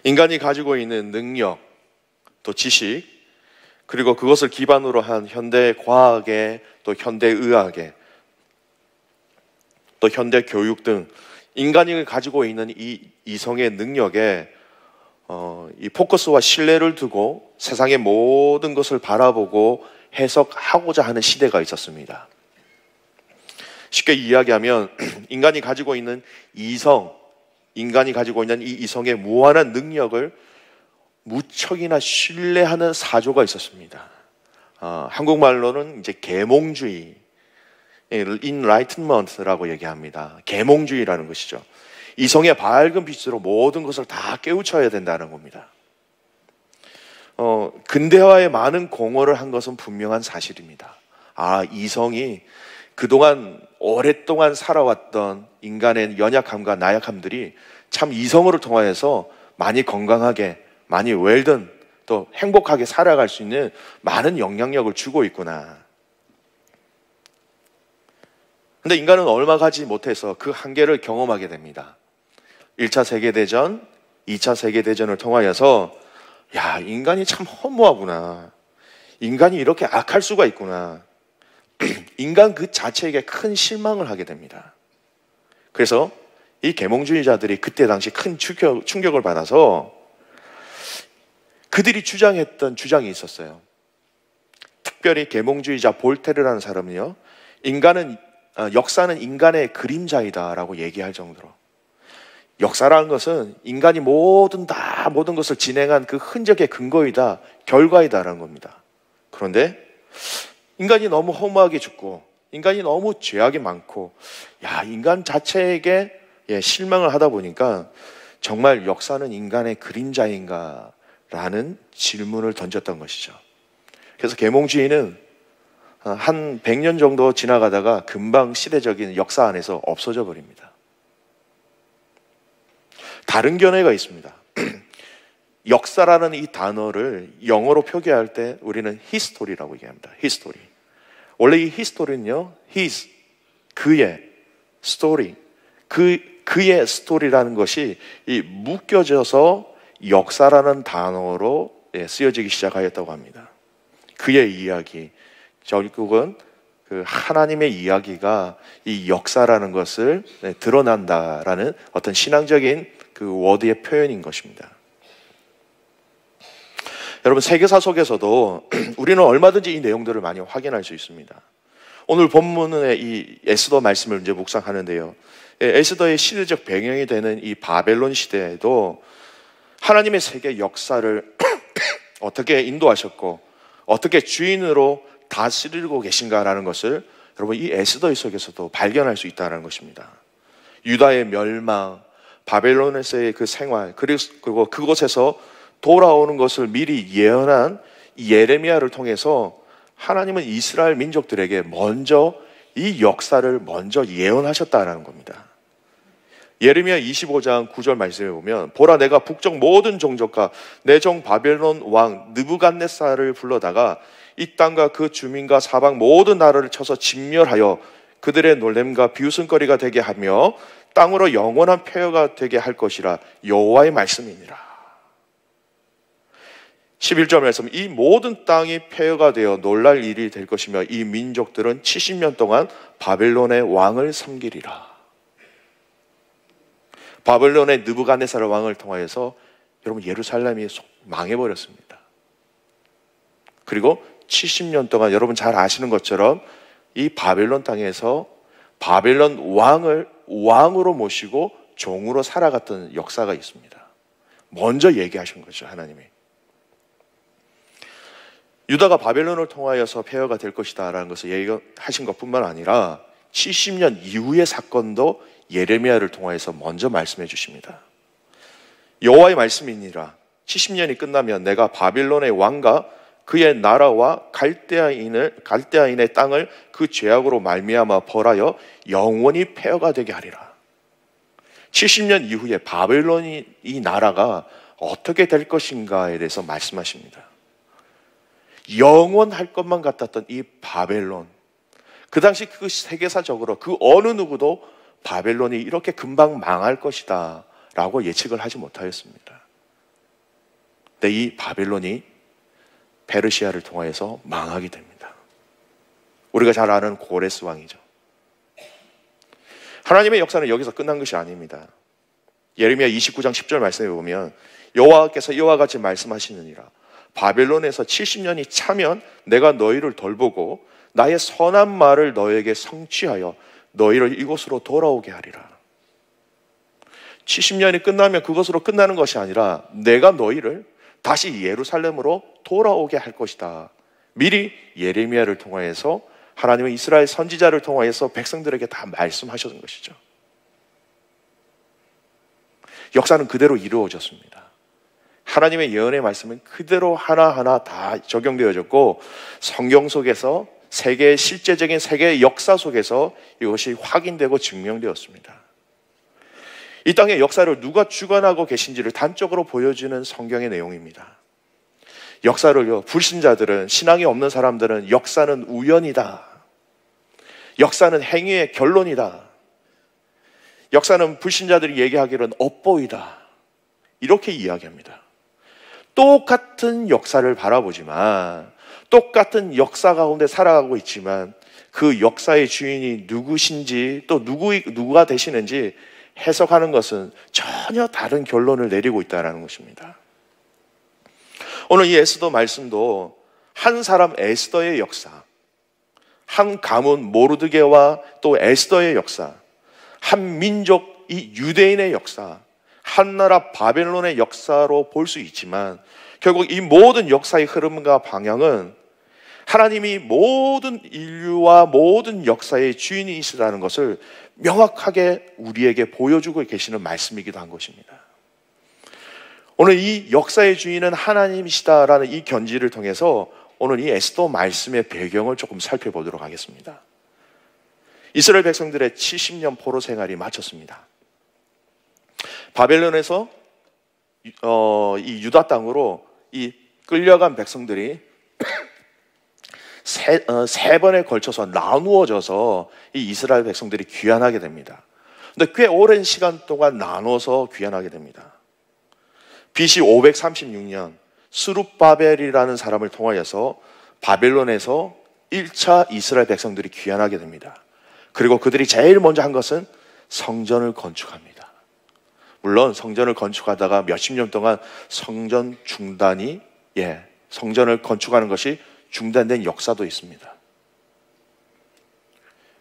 인간이 가지고 있는 능력, 또 지식, 그리고 그것을 기반으로 한 현대 과학에, 또 현대 의학에, 또 현대 교육 등 인간이 가지고 있는 이 이성의 능력에 이 포커스와 신뢰를 두고 세상의 모든 것을 바라보고 해석하고자 하는 시대가 있었습니다. 쉽게 이야기하면 인간이 가지고 있는 인간이 가지고 있는 이 이성의 무한한 능력을 무척이나 신뢰하는 사조가 있었습니다. 한국말로는 이제 계몽주의, enlightenment라고 얘기합니다. 계몽주의라는 것이죠. 이성의 밝은 빛으로 모든 것을 다 깨우쳐야 된다는 겁니다. 근대화에 많은 공헌을 한 것은 분명한 사실입니다. 이성이 그동안 오랫동안 살아왔던 인간의 연약함과 나약함들이 참 이성으로 통하여서 많이 건강하게, 많이 웰든, 또 행복하게 살아갈 수 있는 많은 영향력을 주고 있구나. 근데 인간은 얼마 가지 못해서 그 한계를 경험하게 됩니다. 1차 세계대전, 2차 세계대전을 통하여서 인간이 참 허무하구나. 인간이 이렇게 악할 수가 있구나. 인간 그 자체에게 큰 실망을 하게 됩니다. 그래서 이 계몽주의자들이 그때 당시 큰 충격을 받아서 그들이 주장했던 주장이 있었어요. 특별히 계몽주의자 볼테르라는 사람은요, 역사는 인간의 그림자이다라고 얘기할 정도로, 역사라는 것은 인간이 모든 것을 진행한 그 흔적의 근거이다, 결과이다라는 겁니다. 그런데 인간이 너무 허무하게 죽고, 인간이 너무 죄악이 많고, 인간 자체에게 실망을 하다 보니까 정말 역사는 인간의 그림자인가? 라는 질문을 던졌던 것이죠. 그래서 계몽주의는 한 100년 정도 지나가다가 금방 시대적인 역사 안에서 없어져 버립니다. 다른 견해가 있습니다. 역사라는 이 단어를 영어로 표기할 때 우리는 history라고 얘기합니다. history. 원래 이 history는요, 그의 story, 그의 스토리라는 것이 묶여져서 역사라는 단어로 쓰여지기 시작하였다고 합니다. 그의 이야기, 결국은 그 하나님의 이야기가 이 역사라는 것을 드러난다라는 어떤 신앙적인 그 워드의 표현인 것입니다. 여러분, 세계사 속에서도 우리는 얼마든지 이 내용들을 많이 확인할 수 있습니다. 오늘 본문의 이 에스더 말씀을 이제 묵상하는데요, 에스더의 시대적 배경이 되는 이 바벨론 시대에도 하나님의 세계 역사를 어떻게 인도하셨고 어떻게 주인으로 다스리고 계신가라는 것을 여러분 이 에스더 속에서도 발견할 수 있다는 것입니다. 유다의 멸망, 바벨론에서의 그 생활, 그리고 그곳에서 돌아오는 것을 미리 예언한 예레미야를 통해서 하나님은 이스라엘 민족들에게 먼저 이 역사를 먼저 예언하셨다는 겁니다. 예레미야 25장 9절 말씀에 보면, 보라, 내가 북쪽 모든 종족과 내 종 바벨론 왕 느부갓네살을 불러다가 이 땅과 그 주민과 사방 모든 나라를 쳐서 진멸하여 그들의 놀램과 비웃음거리가 되게 하며 땅으로 영원한 폐허가 되게 할 것이라 여호와의 말씀이니라. 11절 말씀, 이 모든 땅이 폐허가 되어 놀랄 일이 될 것이며 이 민족들은 70년 동안 바벨론의 왕을 섬기리라. 바벨론의 느부갓네살 왕을 통하여서 여러분 예루살렘이 망해버렸습니다. 그리고 70년 동안 여러분 잘 아시는 것처럼 이 바벨론 땅에서 바벨론 왕을 왕으로 모시고 종으로 살아갔던 역사가 있습니다. 먼저 얘기하신 거죠, 하나님이. 유다가 바벨론을 통하여서 폐허가 될 것이다 라는 것을 얘기하신 것뿐만 아니라 70년 이후의 사건도 예레미야를 통하여서 먼저 말씀해 주십니다. 여호와의 말씀이니라. 70년이 끝나면 내가 바빌론의 왕과 그의 나라와 갈대아인의 땅을 그 죄악으로 말미암아 벌하여 영원히 폐허가 되게 하리라. 70년 이후에 바빌론이 이 나라가 어떻게 될 것인가에 대해서 말씀하십니다. 영원할 것만 같았던 이 바벨론, 그 당시 그 세계사적으로 그 어느 누구도 바벨론이 이렇게 금방 망할 것이다 라고 예측을 하지 못하였습니다. 근데 이 바벨론이 페르시아를 통하여서 망하게 됩니다. 우리가 잘 아는 고레스 왕이죠. 하나님의 역사는 여기서 끝난 것이 아닙니다. 예레미야 29장 10절 말씀에 보면 여호와께서 이와 같이 말씀하시느니라. 바벨론에서 70년이 차면 내가 너희를 돌보고 나의 선한 말을 너에게 성취하여 너희를 이곳으로 돌아오게 하리라. 70년이 끝나면 그것으로 끝나는 것이 아니라 내가 너희를 다시 예루살렘으로 돌아오게 할 것이다. 미리 예레미야를 통하여서 하나님의 이스라엘 선지자를 통하여서 백성들에게 다 말씀하셨던 것이죠. 역사는 그대로 이루어졌습니다. 하나님의 예언의 말씀은 그대로 하나하나 다 적용되어졌고 성경 속에서 세계의 실제적인 세계의 역사 속에서 이것이 확인되고 증명되었습니다. 이 땅의 역사를 누가 주관하고 계신지를 단적으로 보여주는 성경의 내용입니다. 역사를요, 불신자들은, 신앙이 없는 사람들은 역사는 우연이다. 역사는 행위의 결론이다. 역사는 불신자들이 얘기하기로는 업보이다. 이렇게 이야기합니다. 똑같은 역사를 바라보지만, 똑같은 가운데 살아가고 있지만 그 역사의 주인이 누구신지 또 누가 되시는지 해석하는 것은 전혀 다른 결론을 내리고 있다는 것입니다. 오늘 이 에스더 말씀도 한 사람 에스더의 역사, 한 가문 모르드게와 또 에스더의 역사, 한 민족 이 유대인의 역사, 한 나라 바벨론의 역사로 볼 수 있지만 결국 이 모든 역사의 흐름과 방향은 하나님이 모든 인류와 모든 역사의 주인이시라는 것을 명확하게 우리에게 보여주고 계시는 말씀이기도 한 것입니다. 오늘 이 역사의 주인은 하나님이시다라는 이 견지를 통해서 오늘 이 에스더 말씀의 배경을 조금 살펴보도록 하겠습니다. 이스라엘 백성들의 70년 포로 생활이 마쳤습니다. 바벨론에서 이 유다 땅으로 이 끌려간 백성들이 세 번에 걸쳐서 나누어져서 이 이스라엘 백성들이 귀환하게 됩니다. 근데 꽤 오랜 시간 동안 나눠서 귀환하게 됩니다. BC 536년 스룹바벨이라는 사람을 통하여서 바벨론에서 1차 이스라엘 백성들이 귀환하게 됩니다. 그리고 그들이 제일 먼저 한 것은 성전을 건축합니다. 물론 성전을 건축하다가 몇십 년 동안 성전을 건축하는 것이 중단된 역사도 있습니다.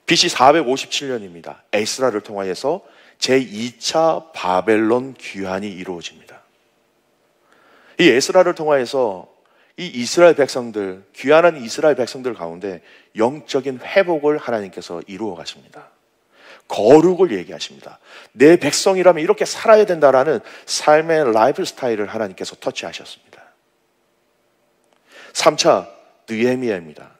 BC 457년입니다. 에스라를 통하여서 제2차 바벨론 귀환이 이루어집니다. 이 에스라를 통하여서 이 이스라엘 백성들, 귀환한 이스라엘 백성들 가운데 영적인 회복을 하나님께서 이루어 가십니다. 거룩을 얘기하십니다. 내 백성이라면 이렇게 살아야 된다라는 삶의 라이프 스타일을 하나님께서 터치하셨습니다. 3차 느헤미야입니다.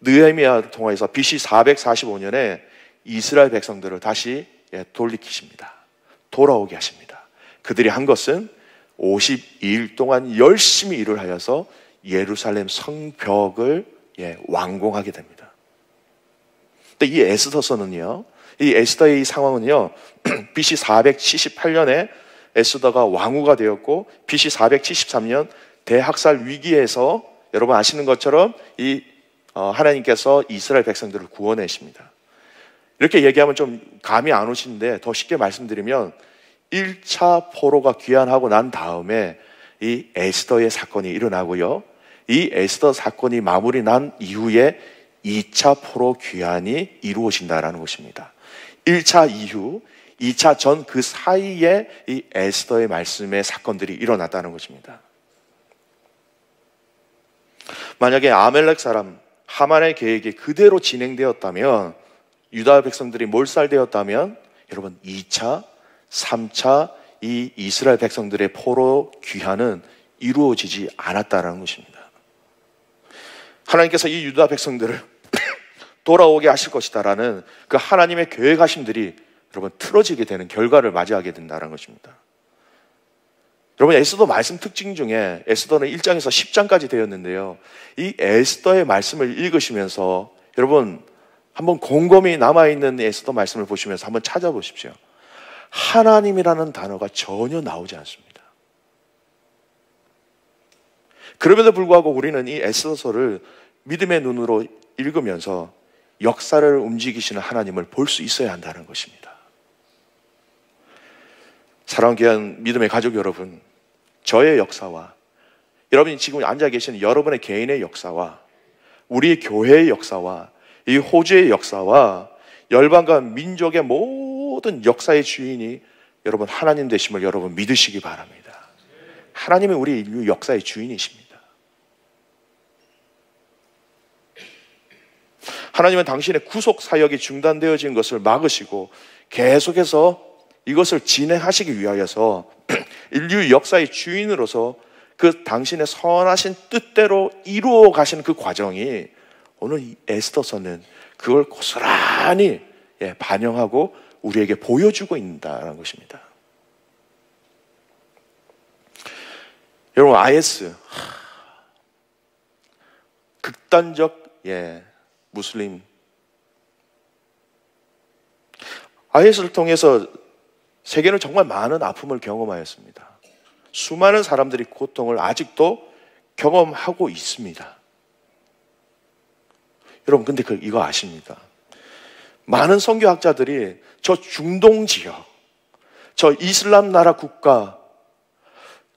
느헤미야를 통해서 BC 445년에 이스라엘 백성들을 다시 돌이키십니다. 돌아오게 하십니다. 그들이 한 것은 52일 동안 열심히 일을 하여서 예루살렘 성벽을 완공하게 됩니다. 근데 이 에스더서는요, 이 에스더의 이 상황은요, BC 478년에 에스더가 왕후가 되었고 BC 473년 대학살 위기에서 여러분 아시는 것처럼 하나님께서 이스라엘 백성들을 구원하십니다. 이렇게 얘기하면 좀 감이 안 오시는데 더 쉽게 말씀드리면 1차 포로가 귀환하고 난 다음에 이 에스더의 사건이 일어나고요. 이 에스더 사건이 마무리 난 이후에 2차 포로 귀환이 이루어진다는 것입니다. 1차 이후, 2차 전 그 사이에 이 에스더의 말씀의 사건들이 일어났다는 것입니다. 만약에 아멜렉 사람 하만의 계획이 그대로 진행되었다면, 유다 백성들이 몰살되었다면 여러분 2차, 3차 이 이스라엘 백성들의 포로 귀환은 이루어지지 않았다는 것입니다. 하나님께서 이 유다 백성들을 돌아오게 하실 것이다라는 그 하나님의 계획하심들이 여러분 틀어지게 되는 결과를 맞이하게 된다는 것입니다. 여러분 에스더 말씀 특징 중에 에스더는 1장에서 10장까지 되었는데요. 이 에스더의 말씀을 읽으시면서 여러분 한번 곰곰이 남아있는 에스더 말씀을 보시면서 한번 찾아보십시오. 하나님이라는 단어가 전혀 나오지 않습니다. 그럼에도 불구하고 우리는 이 에스더서를 믿음의 눈으로 읽으면서 역사를 움직이시는 하나님을 볼 수 있어야 한다는 것입니다. 사랑하는 귀한 믿음의 가족 여러분, 저의 역사와 여러분이 지금 앉아 계시는 여러분의 개인의 역사와 우리 교회의 역사와 이 호주의 역사와 열방과 민족의 모든 역사의 주인이 여러분 하나님 되심을 여러분 믿으시기 바랍니다. 하나님은 우리 인류 역사의 주인이십니다. 하나님은 당신의 구속 사역이 중단되어진 것을 막으시고 계속해서 이것을 진행하시기 위하여서 인류 역사의 주인으로서 그 당신의 선하신 뜻대로 이루어 가시는 그 과정이 오늘 이 에스더서는 그걸 고스란히 반영하고 우리에게 보여주고 있다는 것입니다. 여러분, IS 극단적 무슬림 IS를 통해서 세계는 정말 많은 아픔을 경험하였습니다. 수많은 사람들이 고통을 아직도 경험하고 있습니다. 여러분, 근데 이거 아십니까? 많은 선교학자들이 저 중동 지역, 저 이슬람 나라 국가,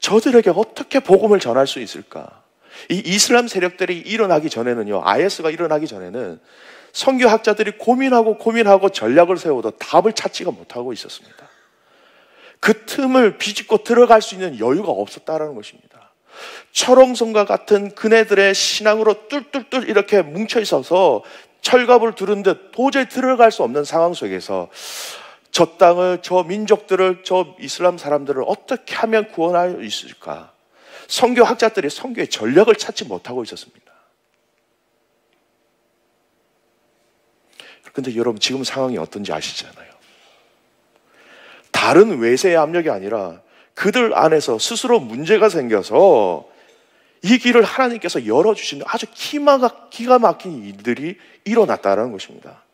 저들에게 어떻게 복음을 전할 수 있을까? 이 이슬람 세력들이 일어나기 전에는요, IS가 일어나기 전에는 선교학자들이 고민하고 전략을 세워도 답을 찾지가 못하고 있었습니다. 그 틈을 비집고 들어갈 수 있는 여유가 없었다는 것입니다. 철옹성과 같은 그네들의 신앙으로 뚫뚫뚫 이렇게 뭉쳐 있어서 철갑을 두른 듯 도저히 들어갈 수 없는 상황 속에서 저 땅을, 저 민족들을, 저 이슬람 사람들을 어떻게 하면 구원할 수 있을까? 선교학자들이 선교의 전략을 찾지 못하고 있었습니다. 그런데 여러분, 지금 상황이 어떤지 아시잖아요. 다른 외세의 압력이 아니라 그들 안에서 스스로 문제가 생겨서 이 길을 하나님께서 열어주신 아주 기가 막힌 일들이 일어났다는 것입니다.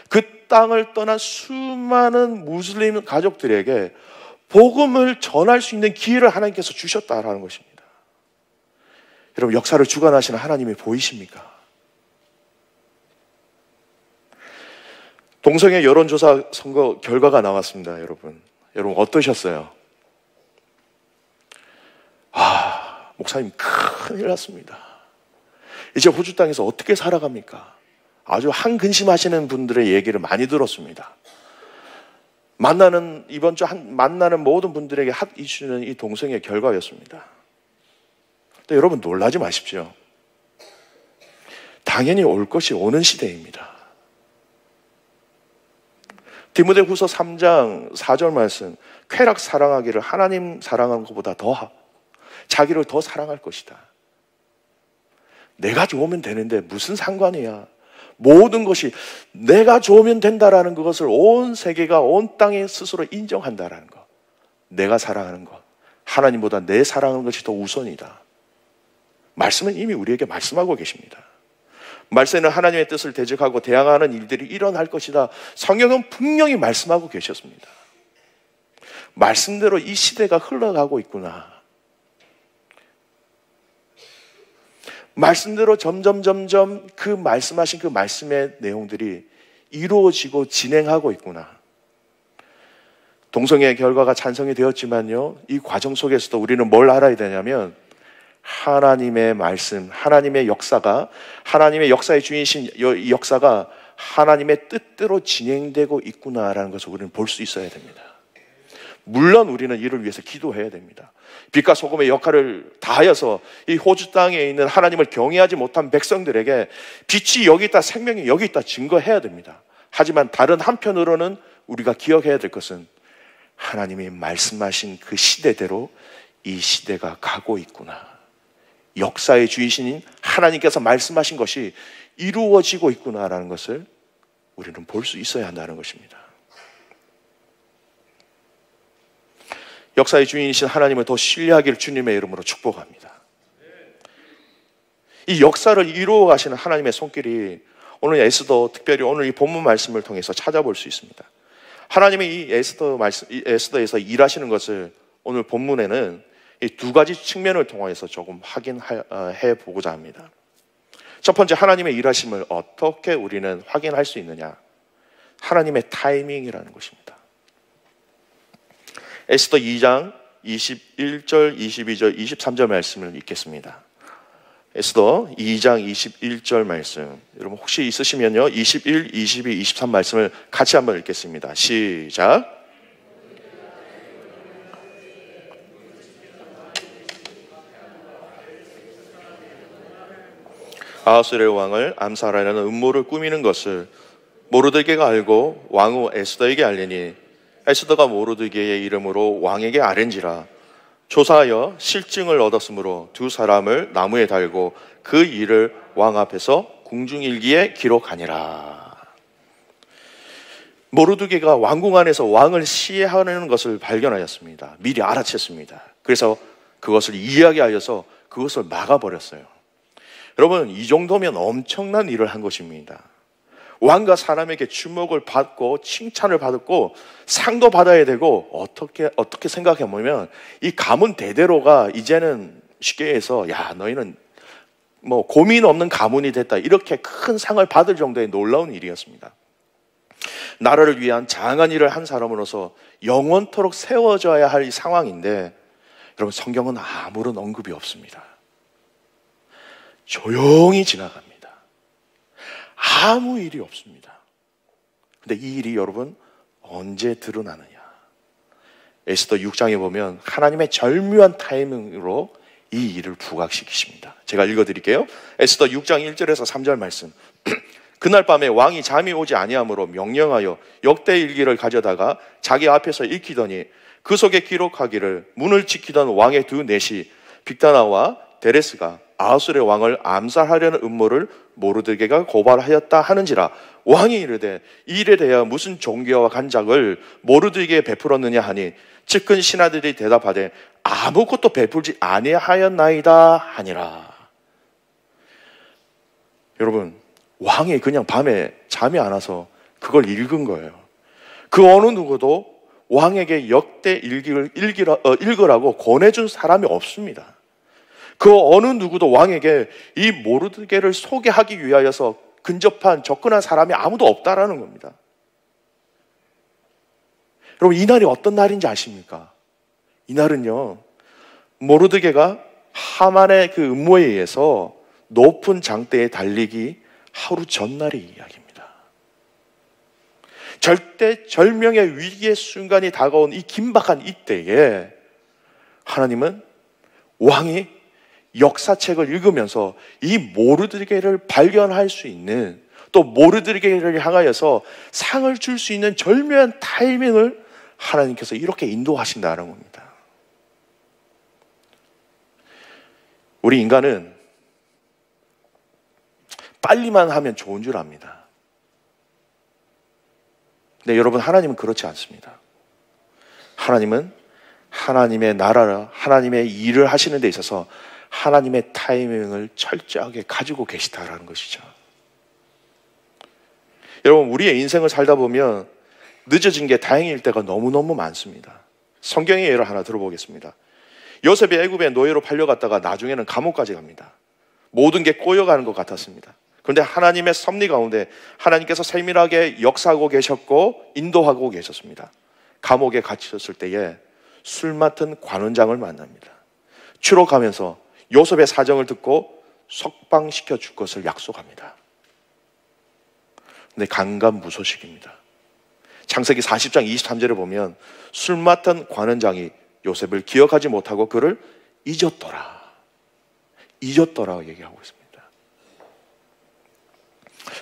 그 땅을 떠난 수많은 무슬림 가족들에게 복음을 전할 수 있는 기회를 하나님께서 주셨다는 것입니다. 여러분, 역사를 주관하시는 하나님이 보이십니까? 동성애 여론조사 선거 결과가 나왔습니다. 여러분 어떠셨어요? 목사님, 큰일 났습니다. 이제 호주 땅에서 어떻게 살아갑니까? 아주 한근심하시는 분들의 얘기를 많이 들었습니다. 이번 주 만나는 모든 분들에게 핫 이슈는 이 동성애 결과였습니다. 근데 여러분, 놀라지 마십시오. 당연히 올 것이 오는 시대입니다. 디모데후서 3장 4절 말씀, 쾌락 사랑하기를 하나님 사랑하는 것보다 자기를 더 사랑할 것이다. 내가 좋으면 되는데 무슨 상관이야. 모든 것이 내가 좋으면 된다라는 그것을 온 세계가, 온 땅에 스스로 인정한다라는 것. 내가 사랑하는 것, 하나님보다 내 사랑하는 것이 더 우선이다. 말씀은 이미 우리에게 말씀하고 계십니다. 말세는 하나님의 뜻을 대적하고 대항하는 일들이 일어날 것이다. 성경은 분명히 말씀하고 계셨습니다. 말씀대로 이 시대가 흘러가고 있구나. 말씀대로 점점 그 말씀하신 그 말씀의 내용들이 이루어지고 진행하고 있구나. 동성애 결과가 찬성이 되었지만요, 이 과정 속에서도 우리는 뭘 알아야 되냐면 하나님의 말씀, 하나님의 역사가, 하나님의 역사의 주인이신 이 역사가 하나님의 뜻대로 진행되고 있구나라는 것을 우리는 볼 수 있어야 됩니다. 물론 우리는 이를 위해서 기도해야 됩니다. 빛과 소금의 역할을 다하여서 이 호주 땅에 있는 하나님을 경외하지 못한 백성들에게 빛이 여기 있다, 생명이 여기 있다 증거해야 됩니다. 하지만 다른 한편으로는 우리가 기억해야 될 것은 하나님이 말씀하신 그 시대대로 이 시대가 가고 있구나. 역사의 주이신 하나님께서 말씀하신 것이 이루어지고 있구나라는 것을 우리는 볼 수 있어야 한다는 것입니다. 역사의 주인이신 하나님을 더 신뢰하기를 주님의 이름으로 축복합니다. 이 역사를 이루어 가시는 하나님의 손길이 오늘 에스더, 특별히 오늘 이 본문 말씀을 통해서 찾아볼 수 있습니다. 하나님이 이 에스더에서 일하시는 것을 오늘 본문에는 이 두 가지 측면을 통해서 조금 확인해 보고자 합니다. 첫 번째, 하나님의 일하심을 어떻게 우리는 확인할 수 있느냐? 하나님의 타이밍이라는 것입니다. 에스더 2장 21절, 22절, 23절 말씀을 읽겠습니다. 에스더 2장 21절 말씀, 여러분 혹시 있으시면요 21, 22, 23 말씀을 같이 한번 읽겠습니다. 시작. 아하수에르 왕을 암살하려는 음모를 꾸미는 것을 모르드게가 알고 왕후 에스더에게 알리니 에스더가 모르드게의 이름으로 왕에게 아뢰니라. 조사하여 실증을 얻었으므로 두 사람을 나무에 달고 그 일을 왕 앞에서 궁중일기에 기록하니라. 모르드게가 왕궁 안에서 왕을 시해하는 것을 발견하였습니다. 미리 알아챘습니다. 그래서 그것을 이야기하여서 그것을 막아버렸어요. 여러분, 이 정도면 엄청난 일을 한 것입니다. 왕과 사람에게 주목을 받고 칭찬을 받았고 상도 받아야 되고, 어떻게 생각해 보면 이 가문 대대로가 이제는 쉽게 해서 야, 너희는 뭐 고민 없는 가문이 됐다, 이렇게 큰 상을 받을 정도의 놀라운 일이었습니다. 나라를 위한 장한 일을 한 사람으로서 영원토록 세워져야 할 이 상황인데, 여러분, 성경은 아무런 언급이 없습니다. 조용히 지나갑니다. 아무 일이 없습니다. 근데 이 일이 여러분 언제 드러나느냐? 에스더 6장에 보면 하나님의 절묘한 타이밍으로 이 일을 부각시키십니다. 제가 읽어드릴게요. 에스더 6장 1절에서 3절 말씀. 그날 밤에 왕이 잠이 오지 아니하므로 명령하여 역대일기를 가져다가 자기 앞에서 읽히더니 그 속에 기록하기를 문을 지키던 왕의 두 넷이 빅다나와 데레스가 아하수의 왕을 암살하려는 음모를 모르드게가 고발하였다 하는지라. 왕이 이르되 이 일에 대하여 무슨 종교와 간작을 모르드게에 베풀었느냐 하니 측근 신하들이 대답하되 아무것도 베풀지 아니하였나이다 하니라. 여러분, 왕이 그냥 밤에 잠이 안 와서 그걸 읽은 거예요. 그 어느 누구도 왕에게 역대 일기를 읽으라고 권해준 사람이 없습니다. 그 어느 누구도 왕에게 이 모르드게를 소개하기 위하여서 근접한 접근한 사람이 아무도 없다라는 겁니다. 여러분, 이 날이 어떤 날인지 아십니까? 이 날은요, 모르드게가 하만의 그 음모에 의해서 높은 장대에 달리기 하루 전날의 이야기입니다. 절명의 위기의 순간이 다가온 이 긴박한 이때에 하나님은 왕이 역사책을 읽으면서 이 모르드게를 발견할 수 있는, 또 모르드게를 향하여서 상을 줄 수 있는 절묘한 타이밍을 하나님께서 이렇게 인도하신다는 겁니다. 우리 인간은 빨리만 하면 좋은 줄 압니다. 근데 여러분, 하나님은 그렇지 않습니다. 하나님은 하나님의 나라를, 하나님의 일을 하시는 데 있어서 하나님의 타이밍을 철저하게 가지고 계시다라는 것이죠. 여러분, 우리의 인생을 살다 보면 늦어진 게 다행일 때가 너무너무 많습니다. 성경의 예를 하나 들어보겠습니다. 요셉이 애굽의 노예로 팔려갔다가 나중에는 감옥까지 갑니다. 모든 게 꼬여가는 것 같았습니다. 그런데 하나님의 섭리 가운데 하나님께서 세밀하게 역사하고 계셨고 인도하고 계셨습니다. 감옥에 갇혔을 때에 술 맡은 관원장을 만납니다. 추록하면서 요셉의 사정을 듣고 석방시켜 줄 것을 약속합니다. 근데 간간무소식입니다. 창세기 40장 23절에 보면 술 맡은 관원장이 요셉을 기억하지 못하고 그를 잊었더라 얘기하고 있습니다.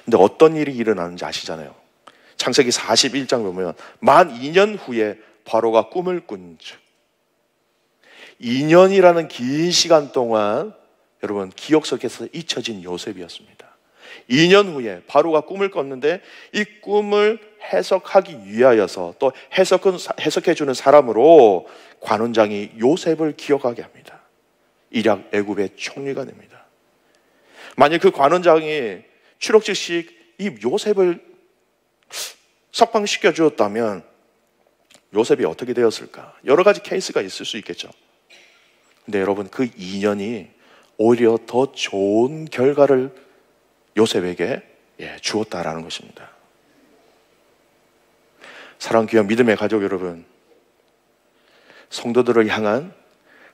근데 어떤 일이 일어나는지 아시잖아요. 창세기 41장 보면 만 2년 후에 바로가 꿈을 꾼 즉, 2년이라는 긴 시간 동안 여러분 기억 속에서 잊혀진 요셉이었습니다. 2년 후에 바로가 꿈을 꿨는데 이 꿈을 해석하기 위하여서 또 해석해주는 사람으로 관원장이 요셉을 기억하게 합니다. 일약 애굽의 총리가 됩니다. 만약 그 관원장이 추록 즉시 이 요셉을 석방시켜 주었다면 요셉이 어떻게 되었을까? 여러 가지 케이스가 있을 수 있겠죠. 근데 여러분, 그 2년이 오히려 더 좋은 결과를 요셉에게 주었다라는 것입니다. 사랑하는 귀한 믿음의 가족 여러분, 성도들을 향한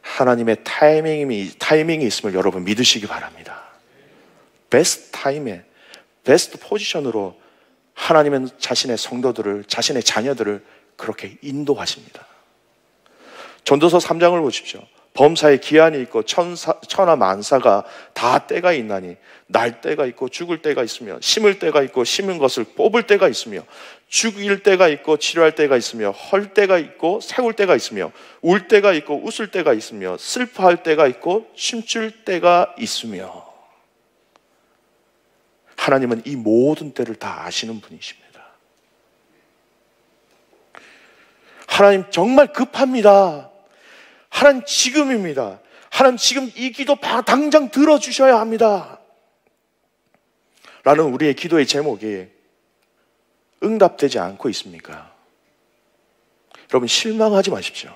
하나님의 타이밍이 있음을 여러분 믿으시기 바랍니다. 베스트 타임에, 베스트 포지션으로 하나님은 자신의 성도들을, 자신의 자녀들을 그렇게 인도하십니다. 전도서 3장을 보십시오. 범사에 기한이 있고 천하 만사가 다 때가 있나니 날 때가 있고 죽을 때가 있으며, 심을 때가 있고 심은 것을 뽑을 때가 있으며, 죽일 때가 있고 치료할 때가 있으며, 헐 때가 있고 세울 때가 있으며, 울 때가 있고 웃을 때가 있으며, 슬퍼할 때가 있고 춤출 때가 있으며. 하나님은 이 모든 때를 다 아시는 분이십니다. 하나님 정말 급합니다. 하나님 지금입니다. 하나님 지금 이 기도 당장 들어주셔야 합니다. 라는 우리의 기도의 제목이 응답되지 않고 있습니까? 여러분, 실망하지 마십시오.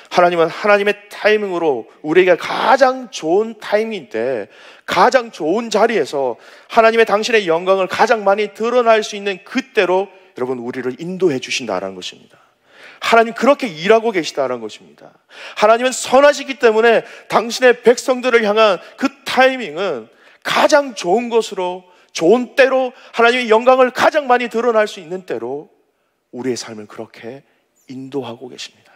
하나님은 하나님의 타이밍으로 우리에게 가장 좋은 타이밍 때, 가장 좋은 자리에서 하나님의 당신의 영광을 가장 많이 드러날 수 있는 그때로 여러분 우리를 인도해 주신다는 것입니다. 하나님 그렇게 일하고 계시다는 것입니다. 하나님은 선하시기 때문에 당신의 백성들을 향한 그 타이밍은 가장 좋은 것으로, 좋은 때로, 하나님의 영광을 가장 많이 드러날 수 있는 때로 우리의 삶을 그렇게 인도하고 계십니다.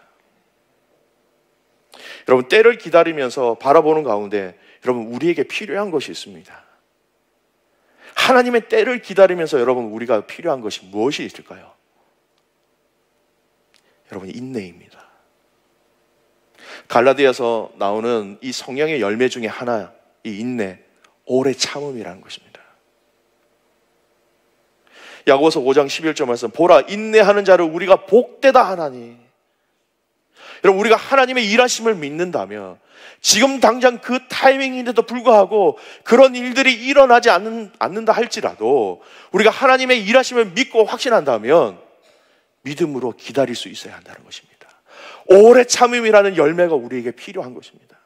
여러분, 때를 기다리면서 바라보는 가운데 여러분 우리에게 필요한 것이 있습니다. 하나님의 때를 기다리면서 여러분 우리가 필요한 것이 무엇이 있을까요? 여러분, 인내입니다. 갈라디아서 나오는 이 성령의 열매 중에 하나, 이 인내, 오래 참음이라는 것입니다. 야고보서 5장 11절 말씀, 보라 인내하는 자를 우리가 복되다 하나니. 여러분, 우리가 하나님의 일하심을 믿는다면 지금 당장 그 타이밍인데도 불구하고 그런 일들이 일어나지 않는다 할지라도 우리가 하나님의 일하심을 믿고 확신한다면 믿음으로 기다릴 수 있어야 한다는 것입니다. 오래 참음이라는 열매가 우리에게 필요한 것입니다.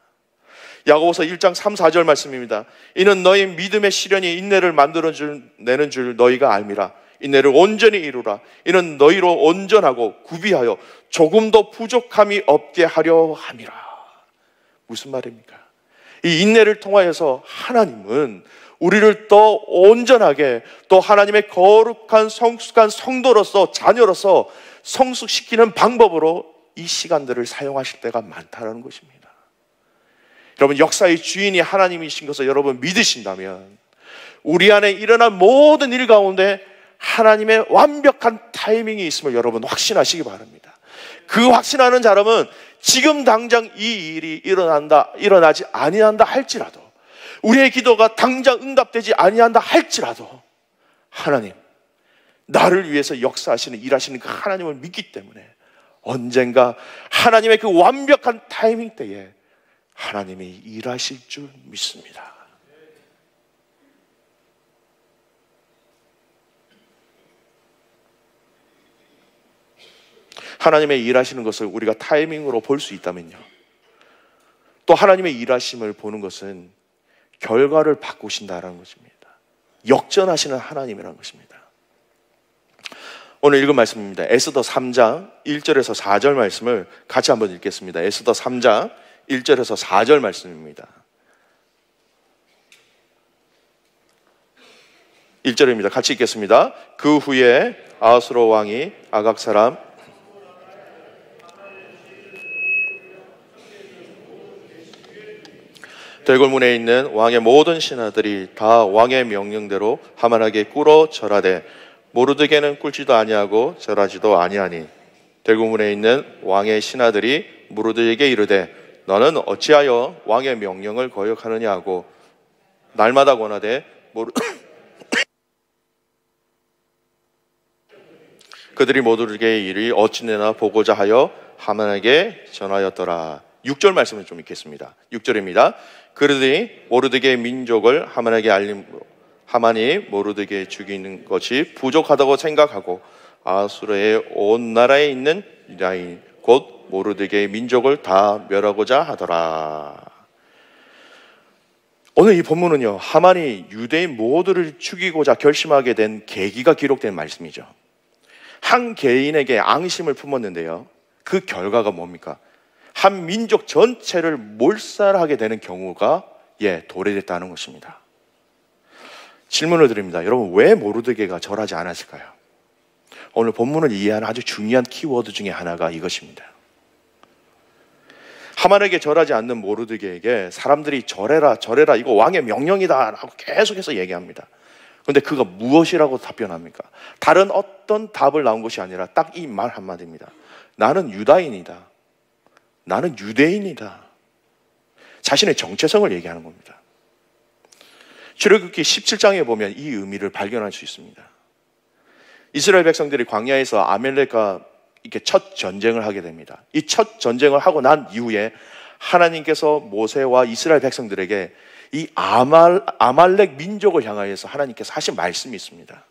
야고보서 1장 3, 4절 말씀입니다. 이는 너희 믿음의 시련이 인내를 만들어내는 줄 너희가 알미라. 인내를 온전히 이루라. 이는 너희로 온전하고 구비하여 조금도 부족함이 없게 하려 함이라. 무슨 말입니까? 이 인내를 통하여서 하나님은 우리를 더 온전하게, 또 하나님의 거룩한 성숙한 성도로서, 자녀로서 성숙시키는 방법으로 이 시간들을 사용하실 때가 많다는 것입니다. 여러분, 역사의 주인이 하나님이신 것을 여러분 믿으신다면 우리 안에 일어난 모든 일 가운데 하나님의 완벽한 타이밍이 있음을 여러분 확신하시기 바랍니다. 그 확신하는 사람은 지금 당장 이 일이 일어나지 아니한다 할지라도, 우리의 기도가 당장 응답되지 아니한다 할지라도 하나님, 나를 위해서 역사하시는, 일하시는 그 하나님을 믿기 때문에 언젠가 하나님의 그 완벽한 타이밍 때에 하나님이 일하실 줄 믿습니다. 하나님의 일하시는 것을 우리가 타이밍으로 볼 수 있다면요, 또 하나님의 일하심을 보는 것은 결과를 바꾸신다라는 것입니다. 역전하시는 하나님이라는 것입니다. 오늘 읽은 말씀입니다. 에스더 3장 1절에서 4절 말씀을 같이 한번 읽겠습니다. 에스더 3장 1절에서 4절 말씀입니다. 1절입니다. 같이 읽겠습니다. 그 후에 아하수로 왕이 아각 사람 대궐문에 있는 왕의 모든 신하들이 다 왕의 명령대로 하만에게 꿇어 절하되 모르드게는 꿇지도 아니하고 절하지도 아니하니, 대궐문에 있는 왕의 신하들이 모르드게에게 이르되 너는 어찌하여 왕의 명령을 거역하느냐 하고 날마다 권하되 그들이 모르드게의 일이 어찌되나 보고자 하여 하만에게 전하였더라. 6절 말씀을 좀 읽겠습니다. 6절입니다. 그러더니 모르드게의 민족을 하만에게 알림으로 하만이 모르드게 죽이는 것이 부족하다고 생각하고 아수르의 온 나라에 있는 유다인 곧 모르드게의 민족을 다 멸하고자 하더라. 오늘 이 본문은요, 하만이 유대인 모두를 죽이고자 결심하게 된 계기가 기록된 말씀이죠. 한 개인에게 앙심을 품었는데요, 그 결과가 뭡니까? 한 민족 전체를 몰살하게 되는 경우가 도래됐다는 것입니다. 질문을 드립니다. 여러분, 왜 모르드게가 절하지 않았을까요? 오늘 본문을 이해하는 아주 중요한 키워드 중에 하나가 이것입니다. 하만에게 절하지 않는 모르드게에게 사람들이 절해라 절해라, 이거 왕의 명령이다 라고 계속해서 얘기합니다. 그런데 그가 무엇이라고 답변합니까? 다른 어떤 답을 나온 것이 아니라 딱 이 말 한마디입니다. 나는 유다인이다. 나는 유대인이다. 자신의 정체성을 얘기하는 겁니다. 출애굽기 17장에 보면 이 의미를 발견할 수 있습니다. 이스라엘 백성들이 광야에서 아멜렉과 이렇게 첫 전쟁을 하게 됩니다. 이 첫 전쟁을 하고 난 이후에 하나님께서 모세와 이스라엘 백성들에게 이 아말렉 민족을 향하여서 하나님께서 하신 말씀이 있습니다.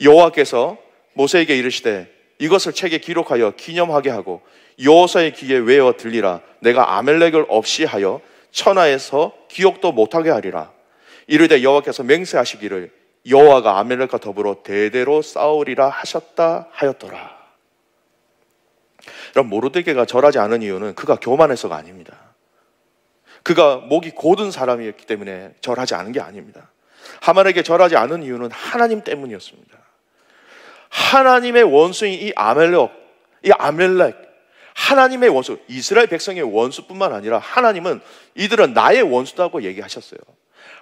여호와께서 모세에게 이르시되 이것을 책에 기록하여 기념하게 하고 여호수아의 귀에 외워 들리라. 내가 아멜렉을 없이 하여 천하에서 기억도 못하게 하리라. 이르되 여호와께서 맹세하시기를 여호와가 아멜렉과 더불어 대대로 싸우리라 하셨다 하였더라. 여러분, 모르드게가 절하지 않은 이유는 그가 교만해서가 아닙니다. 그가 목이 곧은 사람이었기 때문에 절하지 않은 게 아닙니다. 하만에게 절하지 않은 이유는 하나님 때문이었습니다. 하나님의 원수인 이 아멜렉, 하나님의 원수, 이스라엘 백성의 원수뿐만 아니라 하나님은 이들은 나의 원수다고 얘기하셨어요.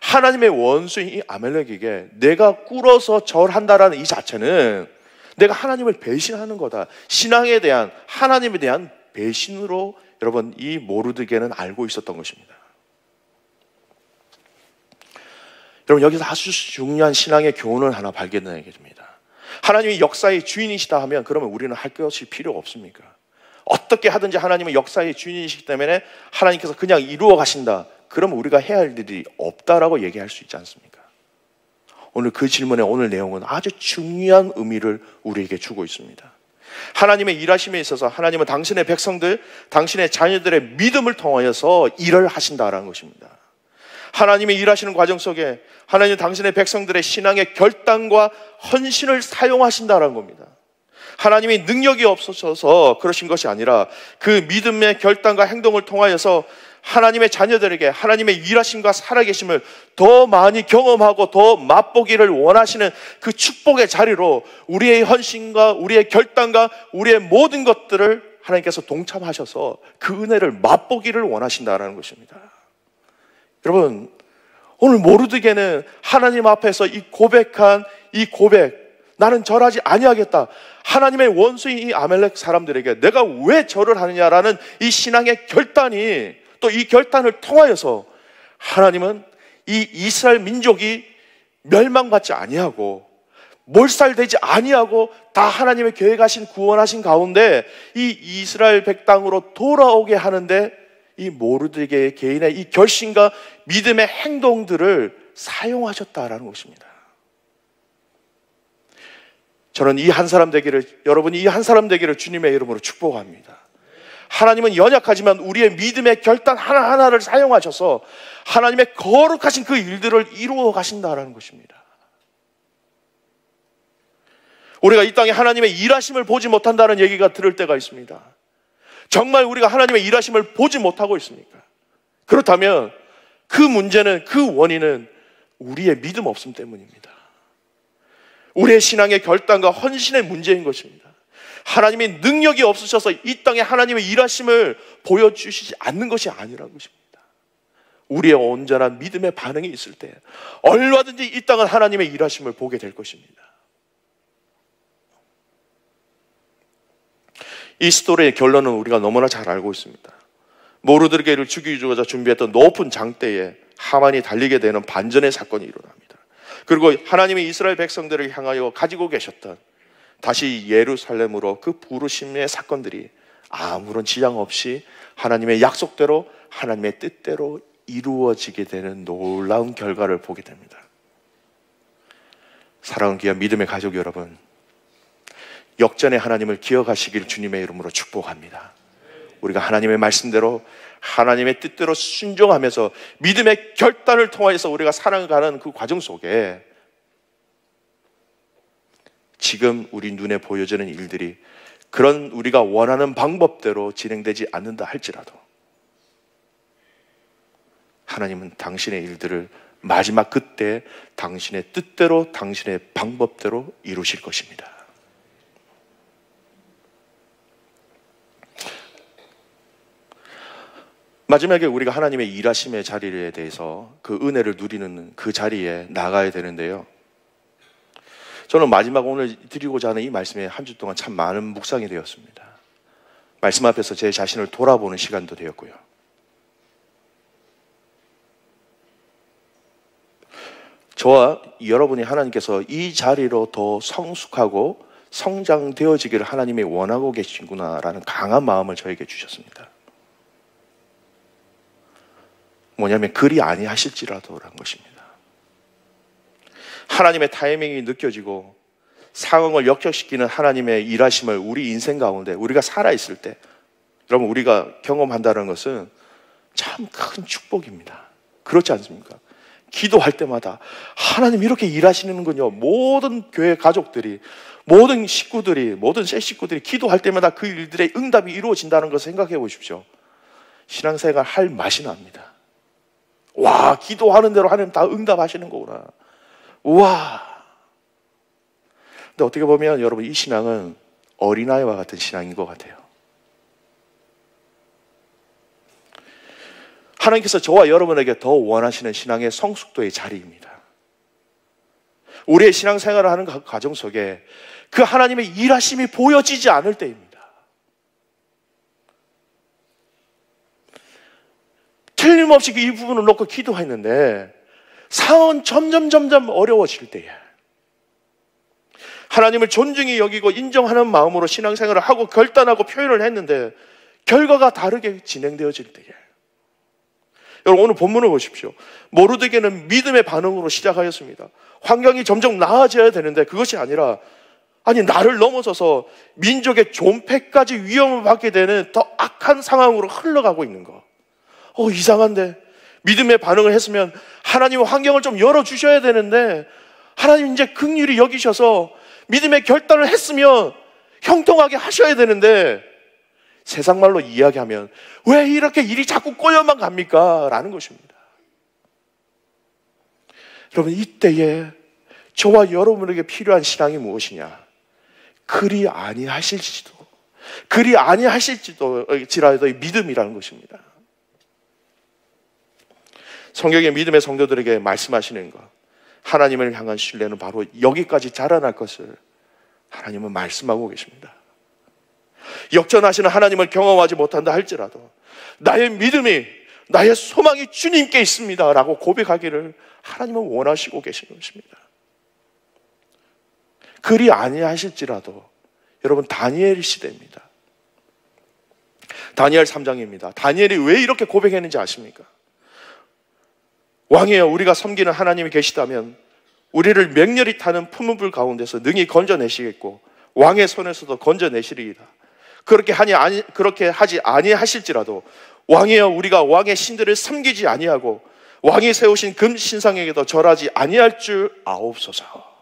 하나님의 원수인 이 아멜렉에게 내가 꿇어서 절한다라는 이 자체는 내가 하나님을 배신하는 거다. 신앙에 대한, 하나님에 대한 배신으로 여러분, 이 모르드게는 알고 있었던 것입니다. 여러분, 여기서 아주 중요한 신앙의 교훈을 하나 발견하게 됩니다. 하나님이 역사의 주인이시다 하면 그러면 우리는 할 것이 필요 없습니까? 어떻게 하든지 하나님은 역사의 주인이시기 때문에 하나님께서 그냥 이루어 가신다. 그러면 우리가 해야 할 일이 없다라고 얘기할 수 있지 않습니까? 오늘 그 질문의 오늘 내용은 아주 중요한 의미를 우리에게 주고 있습니다. 하나님의 일하심에 있어서 하나님은 당신의 백성들, 당신의 자녀들의 믿음을 통하여서 일을 하신다라는 것입니다. 하나님의 일하시는 과정 속에 하나님은 당신의 백성들의 신앙의 결단과 헌신을 사용하신다라는 겁니다. 하나님이 능력이 없어서 그러신 것이 아니라 그 믿음의 결단과 행동을 통하여서 하나님의 자녀들에게 하나님의 일하심과 살아계심을 더 많이 경험하고 더 맛보기를 원하시는 그 축복의 자리로 우리의 헌신과 우리의 결단과 우리의 모든 것들을 하나님께서 동참하셔서 그 은혜를 맛보기를 원하신다는 것입니다. 여러분, 오늘 모르드게는 하나님 앞에서 이 고백한 이 고백, 나는 절하지 아니하겠다. 하나님의 원수인 이 아멜렉 사람들에게 내가 왜 절을 하느냐라는 이 신앙의 결단이, 또 이 결단을 통하여서 하나님은 이 이스라엘 민족이 멸망받지 아니하고 몰살되지 아니하고 다 하나님의 계획하신 구원하신 가운데 이 이스라엘 백당으로 돌아오게 하는데 이 모르드게의 개인의 이 결심과 믿음의 행동들을 사용하셨다라는 것입니다. 저는 이 한 사람 되기를, 여러분이 이 한 사람 되기를 주님의 이름으로 축복합니다. 하나님은 연약하지만 우리의 믿음의 결단 하나하나를 사용하셔서 하나님의 거룩하신 그 일들을 이루어 가신다라는 것입니다. 우리가 이 땅에 하나님의 일하심을 보지 못한다는 얘기가 들을 때가 있습니다. 정말 우리가 하나님의 일하심을 보지 못하고 있습니까? 그렇다면 그 문제는, 그 원인은 우리의 믿음 없음 때문입니다. 우리의 신앙의 결단과 헌신의 문제인 것입니다. 하나님의 능력이 없으셔서 이 땅에 하나님의 일하심을 보여주시지 않는 것이 아니라는 것입니다. 우리의 온전한 믿음의 반응이 있을 때 얼마든지 이 땅은 하나님의 일하심을 보게 될 것입니다. 이 스토리의 결론은 우리가 너무나 잘 알고 있습니다. 모르드게를 죽이고자 준비했던 높은 장대에 하만이 달리게 되는 반전의 사건이 일어납니다. 그리고 하나님의 이스라엘 백성들을 향하여 가지고 계셨던 다시 예루살렘으로 그 부르심의 사건들이 아무런 지장 없이 하나님의 약속대로 하나님의 뜻대로 이루어지게 되는 놀라운 결과를 보게 됩니다. 사랑하는 귀한 믿음의 가족 여러분, 역전의 하나님을 기억하시길 주님의 이름으로 축복합니다. 우리가 하나님의 말씀대로 하나님의 뜻대로 순종하면서 믿음의 결단을 통하여서 우리가 살아가는 그 과정 속에 지금 우리 눈에 보여지는 일들이 그런 우리가 원하는 방법대로 진행되지 않는다 할지라도 하나님은 당신의 일들을 마지막 그때 당신의 뜻대로 당신의 방법대로 이루실 것입니다. 마지막에 우리가 하나님의 일하심의 자리에 대해서 그 은혜를 누리는 그 자리에 나가야 되는데요. 저는 마지막 오늘 드리고자 하는 이 말씀에 한 주 동안 참 많은 묵상이 되었습니다. 말씀 앞에서 제 자신을 돌아보는 시간도 되었고요. 저와 여러분이 하나님께서 이 자리로 더 성숙하고 성장되어지기를 하나님이 원하고 계시구나라는 강한 마음을 저에게 주셨습니다. 뭐냐면 그리 아니하실지라도라는 것입니다. 하나님의 타이밍이 느껴지고 상황을 역적시키는 하나님의 일하심을 우리 인생 가운데 우리가 살아있을 때 여러분 우리가 경험한다는 것은 참 큰 축복입니다. 그렇지 않습니까? 기도할 때마다 하나님 이렇게 일하시는군요. 모든 교회 가족들이 모든 식구들이 모든 새 식구들이 기도할 때마다 그 일들의 응답이 이루어진다는 것을 생각해 보십시오. 신앙생활 할 맛이 납니다. 와, 기도하는 대로 하나님 다 응답하시는 거구나. 우와. 근데 어떻게 보면 여러분 이 신앙은 어린아이와 같은 신앙인 것 같아요. 하나님께서 저와 여러분에게 더 원하시는 신앙의 성숙도의 자리입니다. 우리의 신앙생활을 하는 과정 속에 그 하나님의 일하심이 보여지지 않을 때입니다. 틀림없이 이 부분을 놓고 기도했는데 상황은 점점 어려워질 때에 하나님을 존중히 여기고 인정하는 마음으로 신앙생활을 하고 결단하고 표현을 했는데 결과가 다르게 진행되어질 때에 여러분 오늘 본문을 보십시오. 모르드게는 믿음의 반응으로 시작하였습니다. 환경이 점점 나아져야 되는데 그것이 아니라 나를 넘어서서 민족의 존폐까지 위험을 받게 되는 더 악한 상황으로 흘러가고 있는 거. 이상한데 믿음의 반응을 했으면 하나님 환경을 좀 열어주셔야 되는데 하나님 이제 긍휼히 여기셔서 믿음의 결단을 했으면 형통하게 하셔야 되는데 세상 말로 이야기하면 왜 이렇게 일이 자꾸 꼬여만 갑니까? 라는 것입니다. 여러분 이때에 저와 여러분에게 필요한 신앙이 무엇이냐? 그리 아니하실지라도 믿음이라는 것입니다. 성경의 믿음의 성도들에게 말씀하시는 것, 하나님을 향한 신뢰는 바로 여기까지 자라날 것을 하나님은 말씀하고 계십니다. 역전하시는 하나님을 경험하지 못한다 할지라도 나의 믿음이, 나의 소망이 주님께 있습니다 라고 고백하기를 하나님은 원하시고 계시는 것입니다. 그리 아니하실지라도 여러분 다니엘 시대입니다. 다니엘 3장입니다. 다니엘이 왜 이렇게 고백했는지 아십니까? 왕이여, 우리가 섬기는 하나님이 계시다면 우리를 맹렬히 타는 푸문불 가운데서 능히 건져내시겠고 왕의 손에서도 건져내시리이다. 그렇게 하지 아니하실지라도 왕이여, 우리가 왕의 신들을 섬기지 아니하고 왕이 세우신 금 신상에게도 절하지 아니할 줄 아옵소서.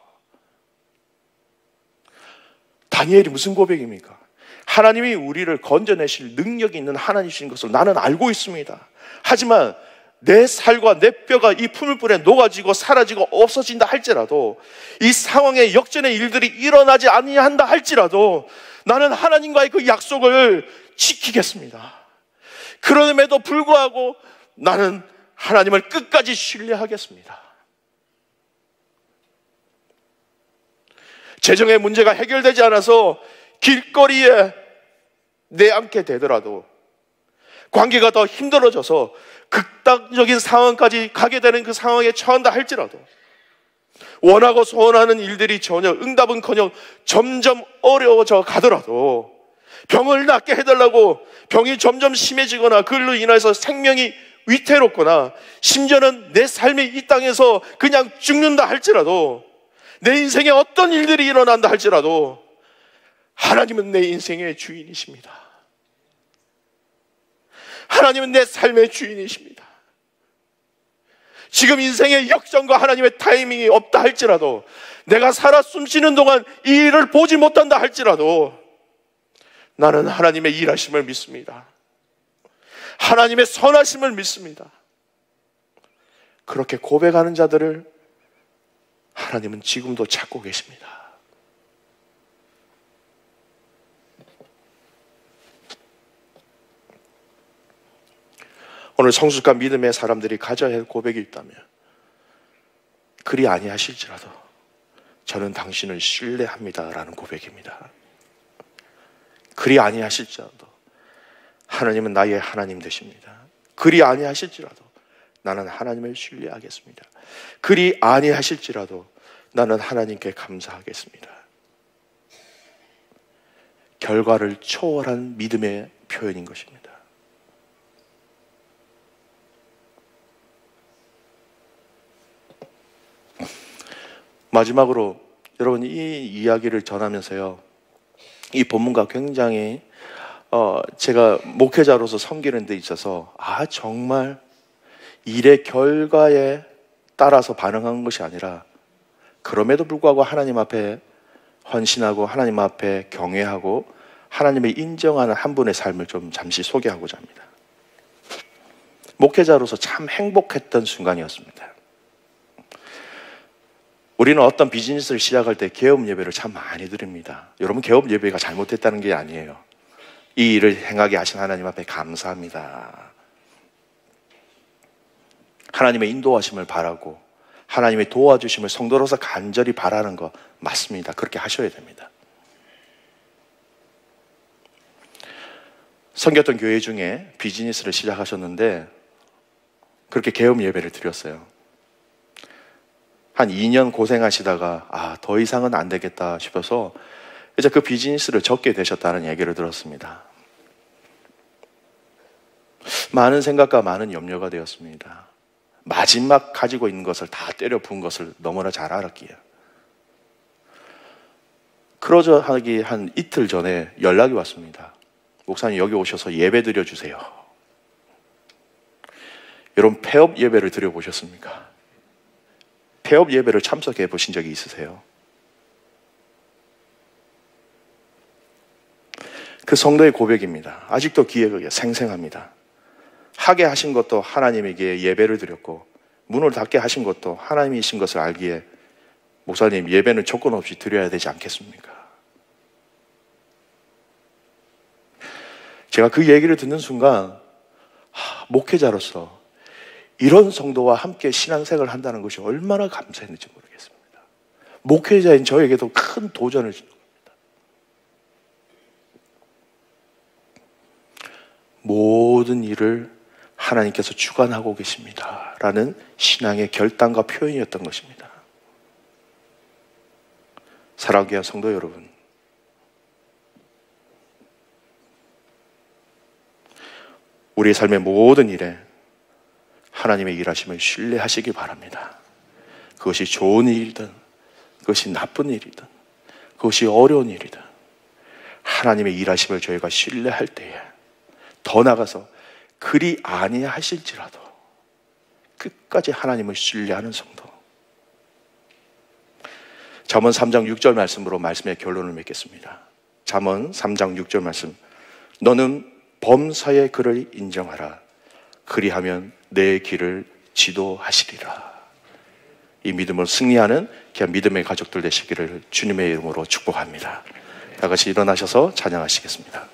다니엘이 무슨 고백입니까? 하나님이 우리를 건져내실 능력이 있는 하나님이신 것을 나는 알고 있습니다. 하지만 내 살과 내 뼈가 이 풀물불에 녹아지고 사라지고 없어진다 할지라도, 이 상황의 역전의 일들이 일어나지 아니한다 할지라도 나는 하나님과의 그 약속을 지키겠습니다. 그럼에도 불구하고 나는 하나님을 끝까지 신뢰하겠습니다. 재정의 문제가 해결되지 않아서 길거리에 내앉게 되더라도, 관계가 더 힘들어져서 극단적인 상황까지 가게 되는 그 상황에 처한다 할지라도, 원하고 소원하는 일들이 전혀 응답은커녕 점점 어려워져 가더라도, 병을 낫게 해달라고 병이 점점 심해지거나 그걸로 인해서 생명이 위태롭거나 심지어는 내 삶이 이 땅에서 그냥 죽는다 할지라도, 내 인생에 어떤 일들이 일어난다 할지라도 하나님은 내 인생의 주인이십니다. 하나님은 내 삶의 주인이십니다. 지금 인생의 역전과 하나님의 타이밍이 없다 할지라도, 내가 살아 숨쉬는 동안 이 일을 보지 못한다 할지라도 나는 하나님의 일하심을 믿습니다. 하나님의 선하심을 믿습니다. 그렇게 고백하는 자들을 하나님은 지금도 찾고 계십니다. 오늘 성숙한 믿음의 사람들이 가져야 할 고백이 있다면, 그리 아니하실지라도 저는 당신을 신뢰합니다 라는 고백입니다. 그리 아니하실지라도 하나님은 나의 하나님 되십니다. 그리 아니하실지라도 나는 하나님을 신뢰하겠습니다. 그리 아니하실지라도 나는 하나님께 감사하겠습니다. 결과를 초월한 믿음의 표현인 것입니다. 마지막으로 여러분, 이 이야기를 전하면서요, 이 본문과 굉장히 제가 목회자로서 섬기는 데 있어서 정말 일의 결과에 따라서 반응하는 것이 아니라, 그럼에도 불구하고 하나님 앞에 헌신하고 하나님 앞에 경외하고 하나님을 인정하는 한 분의 삶을 좀 잠시 소개하고자 합니다. 목회자로서 참 행복했던 순간이었습니다. 우리는 어떤 비즈니스를 시작할 때 개업 예배를 참 많이 드립니다. 여러분, 개업 예배가 잘못됐다는 게 아니에요. 이 일을 행하게 하신 하나님 앞에 감사합니다. 하나님의 인도하심을 바라고 하나님의 도와주심을 성도로서 간절히 바라는 거 맞습니다. 그렇게 하셔야 됩니다. 섬겼던 교회 중에 비즈니스를 시작하셨는데 그렇게 개업 예배를 드렸어요. 한 2년 고생하시다가 더 이상은 안 되겠다 싶어서 이제 그 비즈니스를 접게 되셨다는 얘기를 들었습니다. 많은 생각과 많은 염려가 되었습니다. 마지막 가지고 있는 것을 다 때려 부은 것을 너무나 잘 알았기에. 그러자 하기 한 이틀 전에 연락이 왔습니다. 목사님, 여기 오셔서 예배 드려주세요. 여러분, 폐업 예배를 드려보셨습니까? 폐업 예배를 참석해 보신 적이 있으세요? 그 성도의 고백입니다. 아직도 귀에 생생합니다. 하게 하신 것도 하나님에게 예배를 드렸고, 문을 닫게 하신 것도 하나님이신 것을 알기에, 목사님, 예배는 조건 없이 드려야 되지 않겠습니까? 제가 그 얘기를 듣는 순간 목회자로서 이런 성도와 함께 신앙생활을 한다는 것이 얼마나 감사했는지 모르겠습니다. 목회자인 저에게도 큰 도전을 주는 겁니다. 모든 일을 하나님께서 주관하고 계십니다 라는 신앙의 결단과 표현이었던 것입니다. 사랑하는 귀한 성도 여러분, 우리의 삶의 모든 일에 하나님의 일하심을 신뢰하시기 바랍니다. 그것이 좋은 일이든 그것이 나쁜 일이든 그것이 어려운 일이든 하나님의 일하심을 저희가 신뢰할 때에, 더 나아가서 그리 아니하실지라도 끝까지 하나님을 신뢰하는 성도. 잠언 3장 6절 말씀으로 말씀의 결론을 맺겠습니다. 잠언 3장 6절 말씀. 너는 범사의 그를 인정하라. 그리하면 내 길을 지도하시리라. 이 믿음을 승리하는 귀한 믿음의 가족들 되시기를 주님의 이름으로 축복합니다. 다 같이 일어나셔서 찬양하시겠습니다.